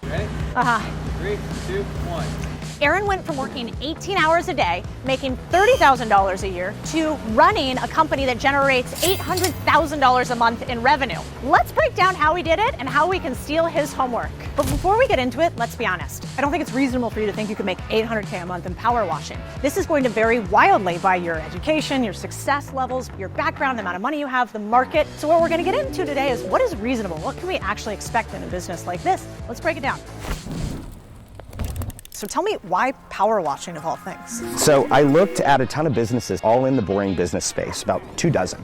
Ready? Uh-huh. 3, 2, 1. Aaron went from working 18 hours a day, making $30,000 a year, to running a company that generates $800,000 a month in revenue. Let's break down how he did it and how we can steal his homework. But before we get into it, let's be honest. I don't think it's reasonable for you to think you could make $800K a month in power washing. This is going to vary wildly by your education, your success levels, your background, the amount of money you have, the market. So what we're going to get into today is what is reasonable? What can we actually expect in a business like this? Let's break it down. So tell me, why power washing of all things? So I looked at a ton of businesses, all in the boring business space, about 24.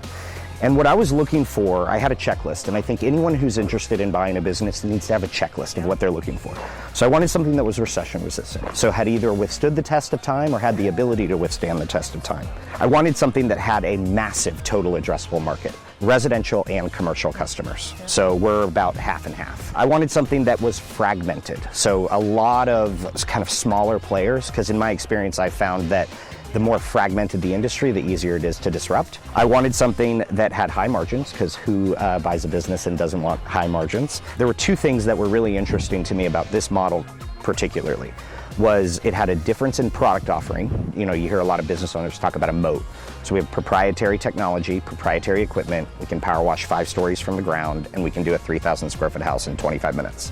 And what I was looking for, I had a checklist, and I think anyone who's interested in buying a business needs to have a checklist of what they're looking for. So I wanted something that was recession resistant, so had either withstood the test of time or had the ability to withstand the test of time. I wanted something that had a massive total addressable market, residential and commercial customers. So we're about half and half. I wanted something that was fragmented, so a lot of kind of smaller players, because in my experience I found that the more fragmented the industry, the easier it is to disrupt. I wanted something that had high margins, because who buys a business and doesn't want high margins? There were two things that were really interesting to me about this model particularly. Was it had a difference in product offering. You know, you hear a lot of business owners talk about a moat. So we have proprietary technology, proprietary equipment. We can power wash 5 stories from the ground, and we can do a 3,000 square foot house in 25 minutes.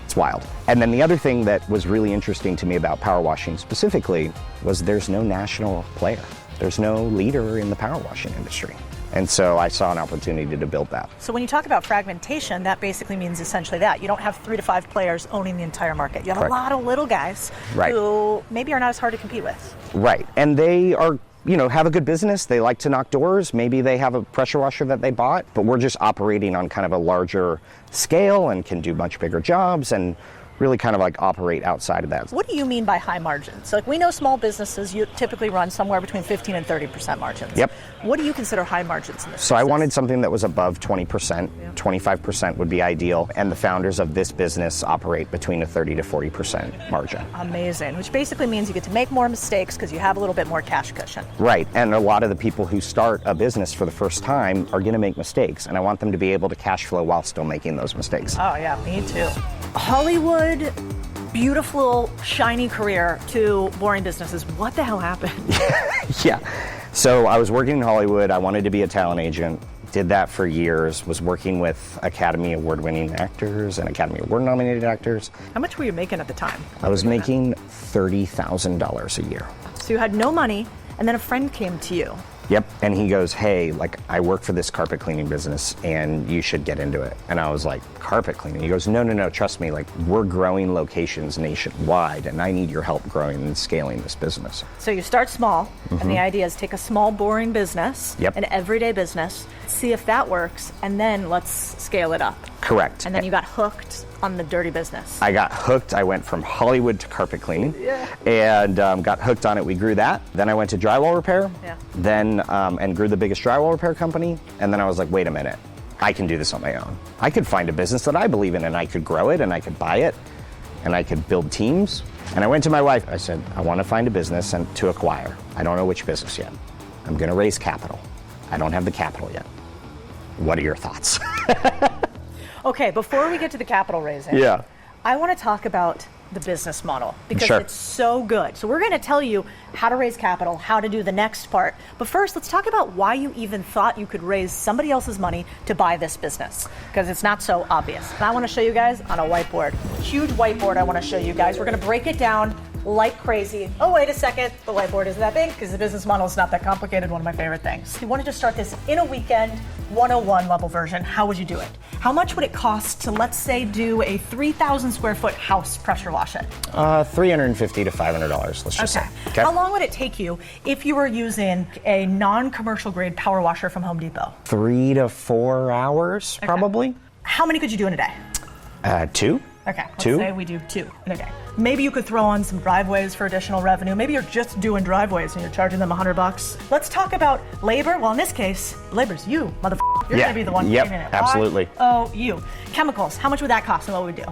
It's wild. And then the other thing that was really interesting to me about power washing specifically was there's no national player. There's no leader in the power washing industry. And so I saw an opportunity to build that. So when you talk about fragmentation, that basically means essentially that. You don't have 3 to 5 players owning the entire market. You have Correct. a lot of little guys who maybe are not as hard to compete with. Right. And they are, you know, have a good business. They like to knock doors. Maybe they have a pressure washer that they bought, but we're just operating on kind of a larger scale and can do much bigger jobs and really kind of like operate outside of that. What do you mean by high margins? So like we know small businesses, you typically run somewhere between 15 and 30% margins. Yep. What do you consider high margins in this So business? I wanted something that was above 20%, 25% would be ideal, and the founders of this business operate between a 30 to 40% margin. Amazing, which basically means you get to make more mistakes because you have a little bit more cash cushion. Right, and a lot of the people who start a business for the first time are going to make mistakes, and I want them to be able to cash flow while still making those mistakes. Oh yeah, me too. Hollywood, beautiful, shiny career to boring businesses. What the hell happened? Yeah, so I was working in Hollywood. I wanted to be a talent agent. Did that for years, was working with Academy Award-winning actors and Academy Award-nominated actors. How much were you making at the time? I was making $30,000 a year. So you had no money, and then a friend came to you. Yep, and he goes, hey, like, I work for this carpet cleaning business and you should get into it. And I was like, carpet cleaning? He goes, no, trust me, like, we're growing locations nationwide and I need your help growing and scaling this business. So you start small, and the idea is take a small, boring business, an everyday business, see if that works, and then let's scale it up. Correct. And then you got hooked on the dirty business. I got hooked. I went from Hollywood to carpet cleaning and got hooked on it. We grew that. Then I went to drywall repair, then and grew the biggest drywall repair company. And then I was like, wait a minute, I can do this on my own. I could find a business that I believe in and I could grow it and I could buy it and I could build teams. And I went to my wife. I said, I want to find a business and to acquire. I don't know which business yet. I'm going to raise capital. I don't have the capital yet. What are your thoughts? Okay, before we get to the capital raising, I want to talk about the business model because it's so good. So we're going to tell you how to raise capital, how to do the next part. But first, let's talk about why you even thought you could raise somebody else's money to buy this business, because it's not so obvious. And I want to show you guys on a whiteboard. Huge whiteboard I want to show you guys. We're going to break it down like crazy. Oh, wait a second. The whiteboard isn't that big because the business model is not that complicated. One of my favorite things. If you wanted to start this in a weekend, 101 level version, how would you do it? How much would it cost to, let's say, do a 3,000 square foot house pressure wash it? $350 to $500, let's just say. Okay. How long would it take you if you were using a non-commercial grade power washer from Home Depot? 3 to 4 hours, probably. How many could you do in a day? 2. Okay, let's say we do 2 in a day. Maybe you could throw on some driveways for additional revenue. Maybe you're just doing driveways and you're charging them $100. Let's talk about labor. Well, in this case, labor's you, motherfucker. You're gonna be the one paying it. Absolutely. You. Chemicals, how much would that cost and what would we do?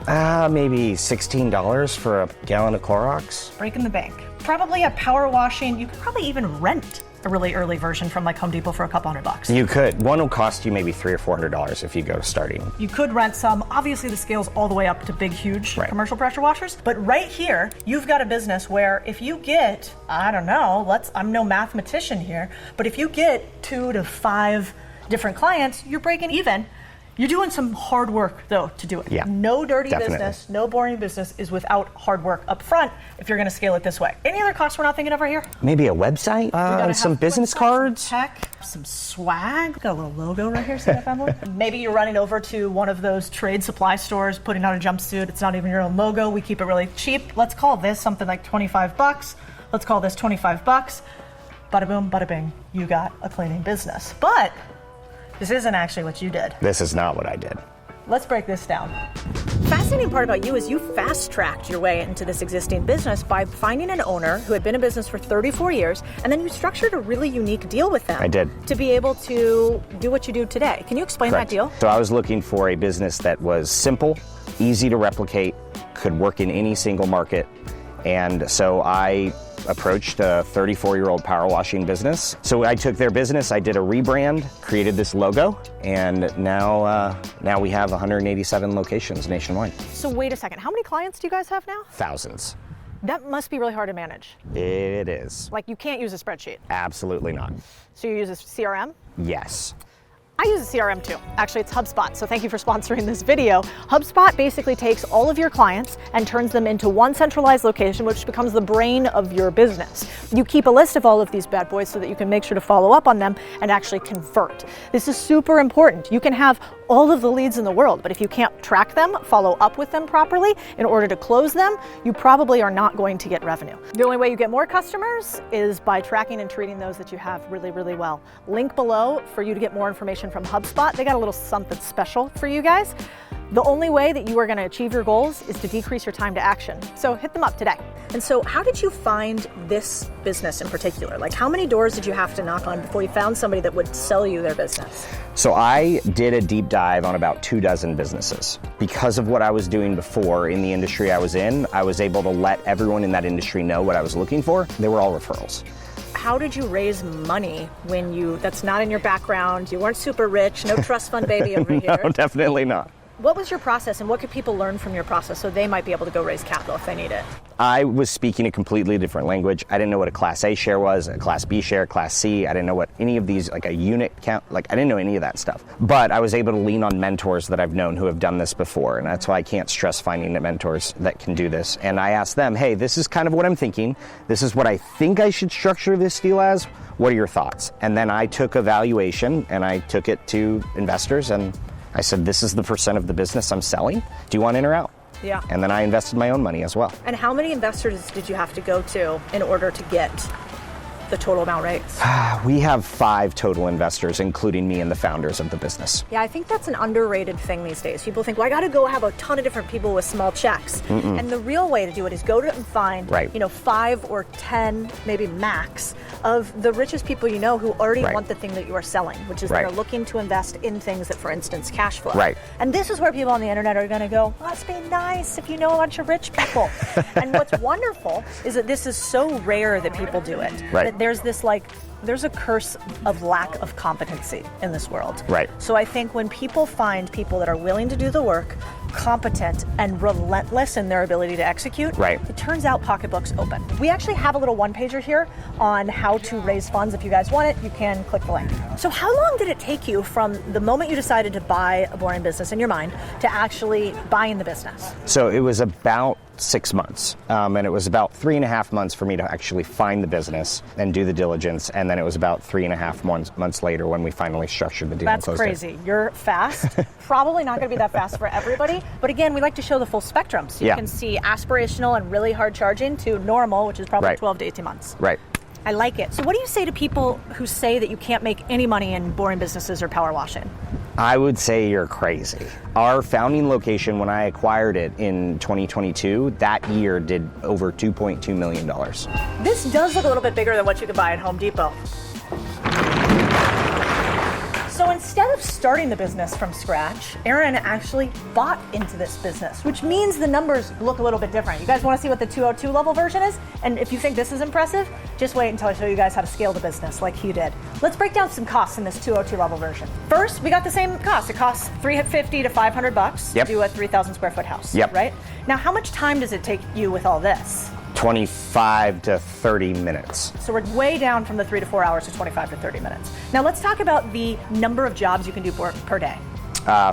Maybe $16 for a gallon of Clorox. Breaking the bank. Probably a power washing, you could probably even rent a really early version from like Home Depot for a couple $100. You could. One will cost you maybe $300 or $400 if you go starting. You could rent some. Obviously, the scale's all the way up to big, huge commercial pressure washers. But right here, you've got a business where if you get, I don't know, I'm no mathematician here, but if you get 2 to 5 different clients, you're breaking even. You're doing some hard work, though, to do it. Yeah, no dirty business, no boring business is without hard work up front if you're going to scale it this way. Any other costs we're not thinking of right here? Maybe a website, some business cards. Some tech, some swag. Got a little logo right here, see that, Emily? Maybe you're running over to one of those trade supply stores, putting on a jumpsuit. It's not even your own logo. We keep it really cheap. Let's call this something like $25. Let's call this $25. Bada boom, bada bing. You got a cleaning business. But this isn't actually what you did. This is not what I did. Let's break this down. Fascinating part about you is you fast-tracked your way into this existing business by finding an owner who had been in business for 34 years, and then you structured a really unique deal with them. I did. To be able to do what you do today. Can you explain that deal? So I was looking for a business that was simple, easy to replicate, could work in any single market, and so I approached a 34-year-old power washing business. So I took their business, I did a rebrand, created this logo, and now we have 187 locations nationwide. So wait a second, how many clients do you guys have now? Thousands. That must be really hard to manage. It is. Like, you can't use a spreadsheet. Absolutely not. So you use a CRM? Yes. I use a CRM too. Actually, it's HubSpot, so thank you for sponsoring this video. HubSpot basically takes all of your clients and turns them into one centralized location, which becomes the brain of your business. You keep a list of all of these bad boys so that you can make sure to follow up on them and actually convert. This is super important. You can have all of the leads in the world, but if you can't track them, follow up with them properly in order to close them, you probably are not going to get revenue. The only way you get more customers is by tracking and treating those that you have really, really well. Link below for you to get more information from HubSpot. They got a little something special for you guys. The only way that you are going to achieve your goals is to decrease your time to action. So hit them up today. And so how did you find this business in particular? Like, how many doors did you have to knock on before you found somebody that would sell you their business? So I did a deep dive on about 24 businesses. Because of what I was doing before in the industry I was in, I was able to let everyone in that industry know what I was looking for. They were all referrals. How did you raise money when that's not in your background? You weren't super rich, no trust fund baby over here. No, definitely not. What was your process, and what could people learn from your process so they might be able to go raise capital if they need it? I was speaking a completely different language. I didn't know what a Class A share was, a Class B share, Class C. I didn't know what any of these, like a unit count, I didn't know any of that stuff. But I was able to lean on mentors that I've known who have done this before, and that's why I can't stress finding the mentors that can do this. And I asked them, hey, this is kind of what I'm thinking. This is what I think I should structure this deal as. What are your thoughts? And then I took a valuation, and I took it to investors, and I said, this is the percent of the business I'm selling. Do you want in or out? Yeah. And then I invested my own money as well. And how many investors did you have to go to in order to get the total amount raised? We have 5 total investors, including me and the founders of the business. Yeah, I think that's an underrated thing these days. People think, well, I got to go have a ton of different people with small checks. Mm-mm. And the real way to do it is go to and find, 5 or 10, maybe max, of the richest people you know who already want the thing that you are selling, which is they're looking to invest in things that, for instance, cash flow. Right. And this is where people on the internet are going to go, must be nice if you know a bunch of rich people. And what's wonderful is that this is so rare that people do it. Right. That there's a curse of lack of competency in this world. Right. So I think when people find people that are willing to do the work, competent and relentless in their ability to execute, it turns out pocketbooks open. We actually have a little one-pager here on how to raise funds. If you guys want it, you can click the link. So how long did it take you from the moment you decided to buy a boring business in your mind to actually buying the business? So it was about 6 months, and it was about 3.5 months for me to actually find the business and do the diligence, and then it was about 3.5 months later when we finally structured the deal. That's and closed crazy. You're fast. Probably not going to be that fast for everybody, but again, we like to show the full spectrum, so you can see aspirational and really hard charging to normal, which is probably 12 to 18 months. Right. I like it. So what do you say to people who say that you can't make any money in boring businesses or power washing? I would say you're crazy. Our founding location, when I acquired it in 2022, that year did over $2.2 million. This does look a little bit bigger than what you could buy at Home Depot. So instead of of starting the business from scratch, Aaron actually bought into this business, which means the numbers look a little bit different. You guys want to see what the 202 level version is? And if you think this is impressive, just wait until I show you guys how to scale the business like he did. Let's break down some costs in this 202 level version. First, we got the same cost. It costs $350 to $500 to do a 3,000 square foot house, right? Now, how much time does it take you with all this? 25 to 30 minutes. So we're way down from the 3 to 4 hours to 25 to 30 minutes. Now let's talk about the number of jobs you can do per day.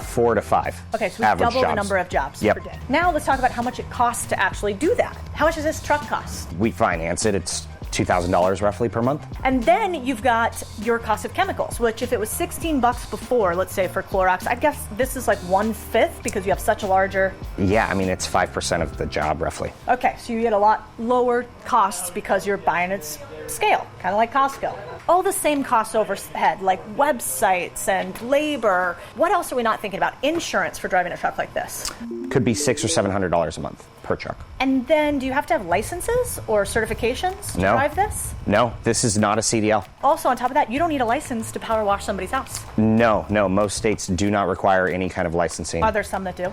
4 to 5. Okay, so we double the number of jobs per day. Now let's talk about how much it costs to actually do that. How much does this truck cost? We finance it. It's $2,000 roughly per month. And then you've got your cost of chemicals, which if it was $16 before, let's say for Clorox, I guess this is like 1/5 because you have such a larger... Yeah, I mean, it's 5% of the job roughly. Okay, so you get a lot lower costs because you're buying its scale, kind of like Costco. All the same costs overhead, like websites and labor. What else are we not thinking about? Insurance for driving a truck like this. Could be $600 or $700 a month per truck. And then do you have to have licenses or certifications to drive this? No, this is not a CDL. Also, on top of that, you don't need a license to power wash somebody's house. No, most states do not require any kind of licensing. Are there some that do?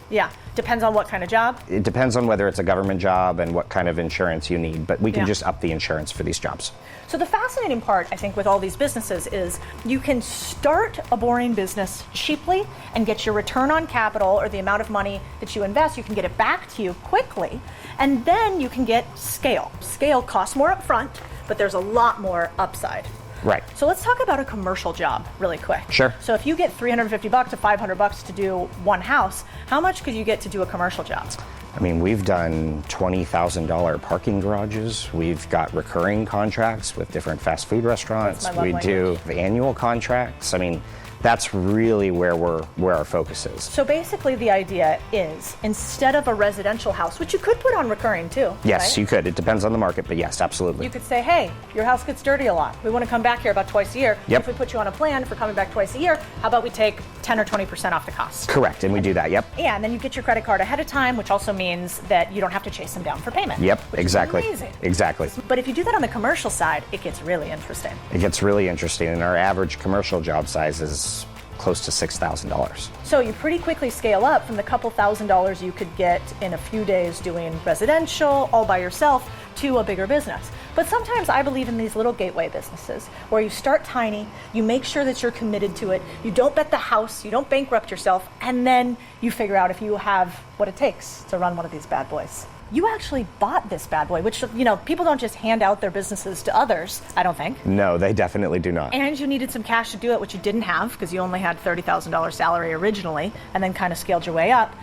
Yeah, depends on what kind of job. It depends on whether it's a government job and what kind of insurance you need, but we can just up the insurance for these jobs. So the fascinating part, I think, with all these businesses is you can start a boring business cheaply and get your return on capital or the amount of money that you invest, you can get it back to you quickly, and then you can get scale. Scale costs more upfront, but there's a lot more upside. Right. So let's talk about a commercial job really quick. Sure. So if you get $350 to $500 to do one house, how much could you get to do a commercial job? I mean, we've done $20,000 parking garages. We've got recurring contracts with different fast food restaurants. We do annual contracts. I mean, that's really where our focus is. So basically the idea is instead of a residential house, which you could put on recurring too. Yes, right? you could. It depends on the market, but yes, absolutely. You could say, hey, your house gets dirty a lot. We want to come back here about twice a year. Yep. If we put you on a plan for coming back twice a year, how about we take 10 or 20% off the cost? Correct, and we do that, yep. Yeah, and then you get your credit card ahead of time, which also means that you don't have to chase them down for payment. Yep, which exactly. is amazing. Exactly. But if you do that on the commercial side, it gets really interesting. It gets really interesting, and our average commercial job size is close to $6,000. So you pretty quickly scale up from the couple $1,000s you could get in a few days doing residential all by yourself to a bigger business. But sometimes I believe in these little gateway businesses where you start tiny, you make sure that you're committed to it, you don't bet the house, you don't bankrupt yourself, and then you figure out if you have what it takes to run one of these bad boys. You actually bought this bad boy, which, people don't just hand out their businesses to others, I don't think. No, they definitely do not. And you needed some cash to do it, which you didn't have because you only had $30,000 salary originally and then kind of scaled your way up.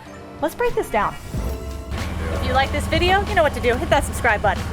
Let's break this down. If you like this video, you know what to do. Hit that subscribe button.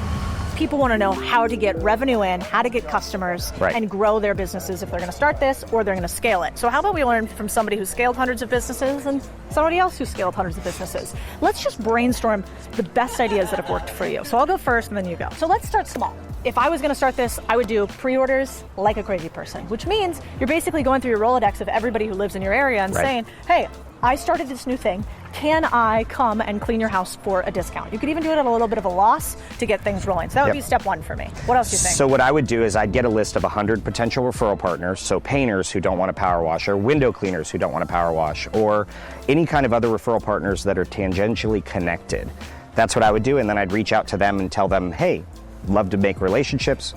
People want to know how to get revenue in, how to get customers, and grow their businesses if they're going to start this or they're going to scale it. So how about we learn from somebody who scaled hundreds of businesses and somebody else who scaled hundreds of businesses? Let's just brainstorm the best ideas that have worked for you. So I'll go first and then you go. So let's start small. If I was going to start this, I would do pre-orders like a crazy person, which means you're basically going through your Rolodex of everybody who lives in your area and saying, hey, I started this new thing. Can I come and clean your house for a discount? You could even do it at a little bit of a loss to get things rolling. So that would be step one for me. What else do you think? So what I would do is I'd get a list of 100 potential referral partners. So painters who don't want to power wash, or window cleaners who don't want to power wash, or any kind of other referral partners that are tangentially connected. That's what I would do. And then I'd reach out to them and tell them, hey, love to make relationships.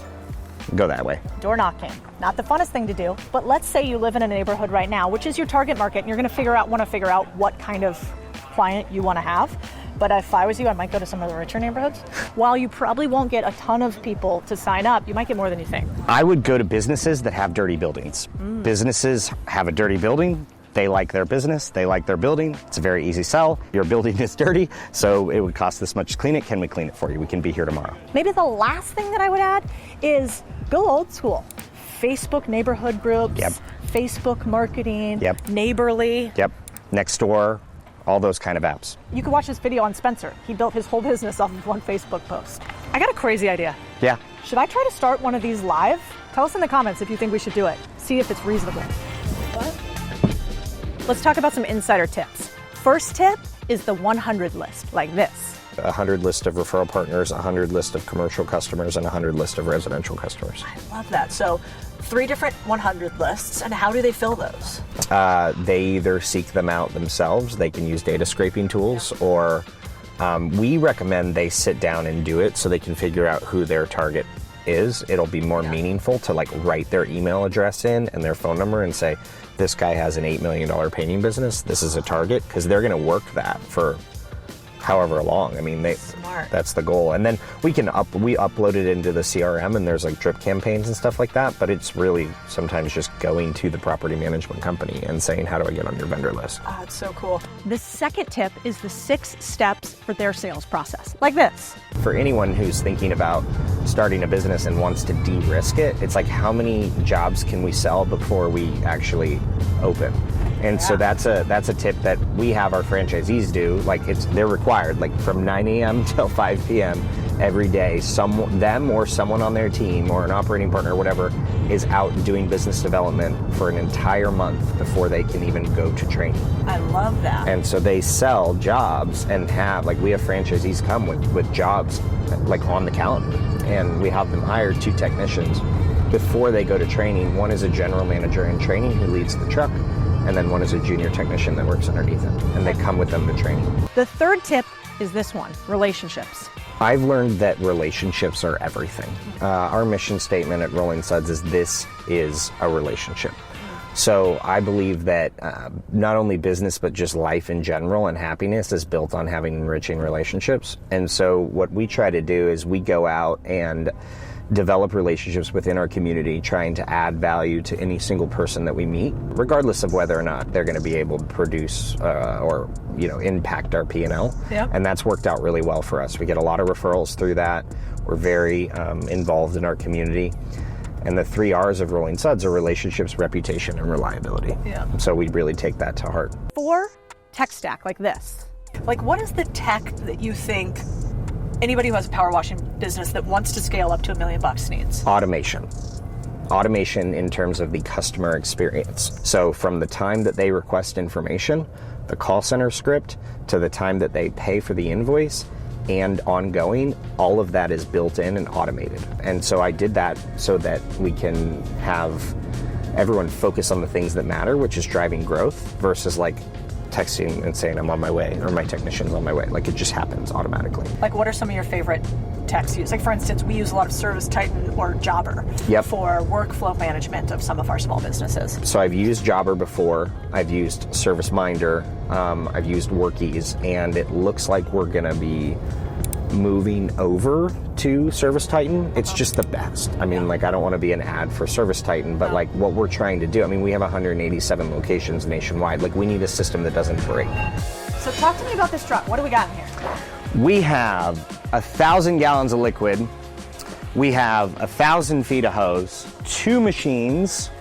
Go that way. Door knocking. Not the funnest thing to do, but let's say you live in a neighborhood right now, which is your target market, and you're going to want to figure out what kind of client you want to have. But if I was you, I might go to some of the richer neighborhoods. While you probably won't get a ton of people to sign up, you might get more than you think. I would go to businesses that have dirty buildings. Businesses have a dirty building. They like their business, they like their building. It's a very easy sell. Your building is dirty, so it would cost this much to clean it. Can we clean it for you? We can be here tomorrow. Maybe the last thing that I would add is go old school. Facebook neighborhood groups, Facebook marketing, Neighborly. Nextdoor, all those kind of apps. You can watch this video on Spencer. He built his whole business off of one Facebook post. I got a crazy idea. Yeah. Should I try to start one of these live? Tell us in the comments if you think we should do it. See if it's reasonable. What? Let's talk about some insider tips. First tip is the 100 list, like this. 100 list of referral partners, 100 list of commercial customers, and 100 list of residential customers. I love that. So 3 different 100 lists, and how do they fill those? They either seek them out themselves, they can use data scraping tools, or we recommend they sit down and do it so they can figure out who their target is. It'll be more meaningful to like write their email address in and their phone number and say, this guy has an $8 million painting business, this is a target, because they're going to work that for however long. I mean, that's the goal. And then we upload it into the CRM, and there's like drip campaigns and stuff like that, but it's really sometimes just going to the property management company and saying, how do I get on your vendor list? Oh, it's so cool. The second tip is the 6 steps for their sales process, like this. For anyone who's thinking about starting a business and wants to de-risk it, it's like, how many jobs can we sell before we actually open? And so that's a tip that we have our franchisees do. Like, they're required, like from 9 a.m. till 5 p.m. every day, them or someone on their team or an operating partner or whatever is out doing business development for an entire month before they can even go to training. I love that. And so they sell jobs and we have franchisees come with jobs like on the calendar, and we have them hire 2 technicians before they go to training. One is a general manager in training who leads the truck, and then one is a junior technician that works underneath them, and they come with them to training. The third tip is this one, relationships. I've learned that relationships are everything. Our mission statement at Rolling Suds is, this is a relationship. So I believe that not only business, but just life in general and happiness is built on having enriching relationships. And so what we try to do is we go out and develop relationships within our community, trying to add value to any single person that we meet, regardless of whether or not they're going to be able to produce or impact our P&L. Yep. And that's worked out really well for us. We get a lot of referrals through that. We're very involved in our community. And the 3 R's of Rolling Suds are relationships, reputation, and reliability. Yeah. So we really take that to heart. 4, tech stack, like this. Like, what is the tech that you think anybody who has a power washing business that wants to scale up to $1 million needs? Automation. Automation in terms of the customer experience. So from the time that they request information, the call center script, to the time that they pay for the invoice, and ongoing, all of that is built in and automated. And so I did that so that we can have everyone focus on the things that matter, which is driving growth, versus like texting and saying I'm on my way, or my technician's on my way. Like, it just happens automatically. Like, what are some of your favorite techs you use? Like, for instance, we use a lot of Service Titan or Jobber for workflow management of some of our small businesses. So I've used Jobber before. I've used Service Minder. I've used Workies, and it looks like we're gonna be moving over to Service Titan. It's just the best. I mean, like, I don't want to be an ad for Service Titan, but like what we're trying to do, I mean, we have 187 locations nationwide. Like, we need a system that doesn't break. So talk to me about this truck. What do we got in here? We have 1,000 gallons of liquid. We have 1,000 feet of hose, 2 machines,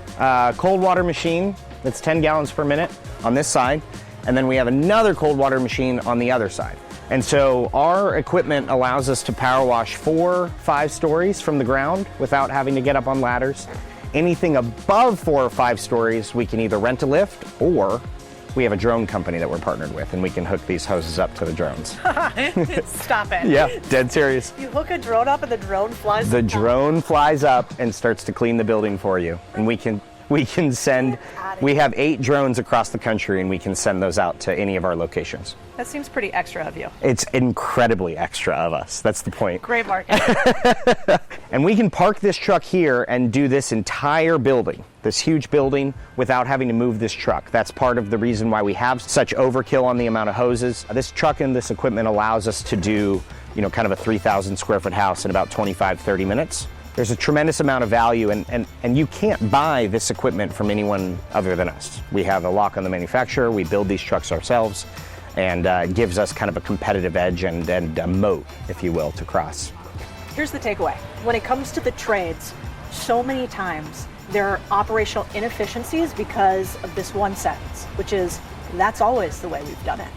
cold water machine that's 10 gallons per minute on this side, and then we have another cold water machine on the other side. And so our equipment allows us to power wash 4, 5 stories from the ground without having to get up on ladders. Anything above 4 or 5 stories, we can either rent a lift, or we have a drone company that we're partnered with, and we can hook these hoses up to the drones. Stop it. Yeah, dead serious. You hook a drone up and the drone flies? The drone flies up and starts to clean the building for you. And we can send, we have 8 drones across the country, and we can send those out to any of our locations. That seems pretty extra of you. It's incredibly extra of us. That's the point. Great marketing. And we can park this truck here and do this entire building, this huge building, without having to move this truck. That's part of the reason why we have such overkill on the amount of hoses. This truck and this equipment allows us to do, kind of a 3,000 square foot house in about 25, 30 minutes. There's a tremendous amount of value, and you can't buy this equipment from anyone other than us. We have a lock on the manufacturer, we build these trucks ourselves, and it gives us kind of a competitive edge and a moat, if you will, to cross. Here's the takeaway. When it comes to the trades, so many times there are operational inefficiencies because of this one sentence, which is, that's always the way we've done it.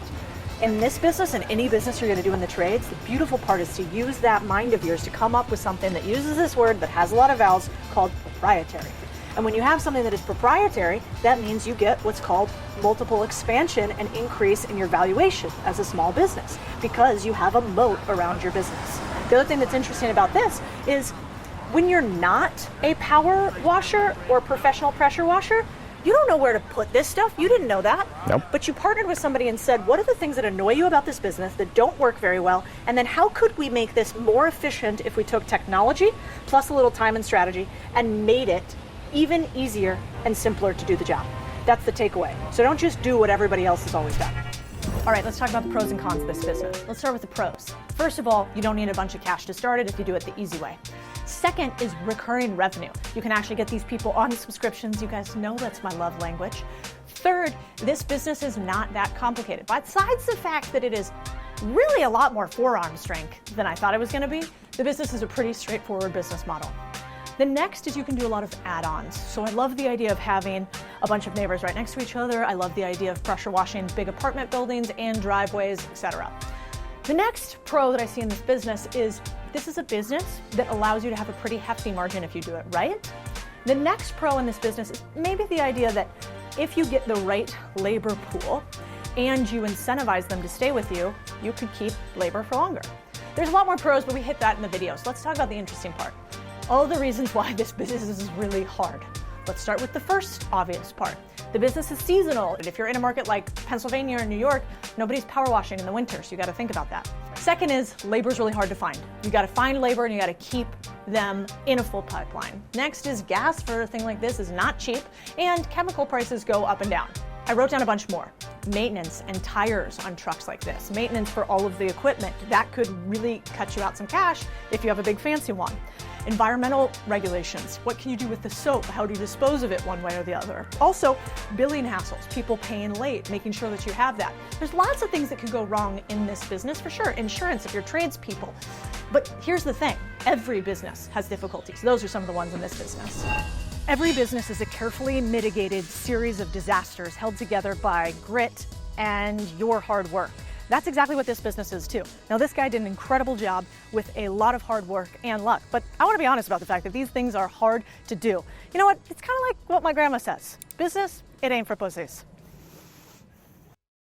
In this business and any business you're going to do in the trades, the beautiful part is to use that mind of yours to come up with something that uses this word that has a lot of vowels called proprietary. And when you have something that is proprietary, that means you get what's called multiple expansion and increase in your valuation as a small business, because you have a moat around your business. The other thing that's interesting about this is when you're not a power washer or professional pressure washer, you don't know where to put this stuff. You didn't know that. Nope. But you partnered with somebody and said, what are the things that annoy you about this business that don't work very well? And then how could we make this more efficient if we took technology plus a little time and strategy and made it even easier and simpler to do the job? That's the takeaway. So don't just do what everybody else has always done. All right, let's talk about the pros and cons of this business. Let's start with the pros. First of all, you don't need a bunch of cash to start it if you do it the easy way. Second is recurring revenue. You can actually get these people on subscriptions. You guys know that's my love language. Third, this business is not that complicated. Besides the fact that it is really a lot more forearm strength than I thought it was going to be, the business is a pretty straightforward business model. The next is you can do a lot of add-ons. So I love the idea of having a bunch of neighbors right next to each other. I love the idea of pressure washing big apartment buildings and driveways, etc. The next pro that I see in this business is this is a business that allows you to have a pretty hefty margin if you do it right. The next pro in this business is maybe the idea that if you get the right labor pool and you incentivize them to stay with you, you could keep labor for longer. There's a lot more pros, but we hit that in the video. So let's talk about the interesting part. All the reasons why this business is really hard. Let's start with the first obvious part. The business is seasonal. If you're in a market like Pennsylvania or New York, nobody's power washing in the winter, so you got to think about that. Second is labor is really hard to find. You got to find labor and you got to keep them in a full pipeline. Next is gas for a thing like this is not cheap, and chemical prices go up and down. I wrote down a bunch more. Maintenance and tires on trucks like this. Maintenance for all of the equipment. That could really cut you out some cash if you have a big fancy one. Environmental regulations. What can you do with the soap? How do you dispose of it one way or the other? Also, billing hassles, people paying late, making sure that you have that. There's lots of things that could go wrong in this business for sure. Insurance if you're tradespeople. But here's the thing, every business has difficulties. Those are some of the ones in this business. Every business is a carefully mitigated series of disasters held together by grit and your hard work. That's exactly what this business is too. Now this guy did an incredible job with a lot of hard work and luck, but I want to be honest about the fact that these things are hard to do. You know what? It's kind of like what my grandma says. Business, it ain't for pussies.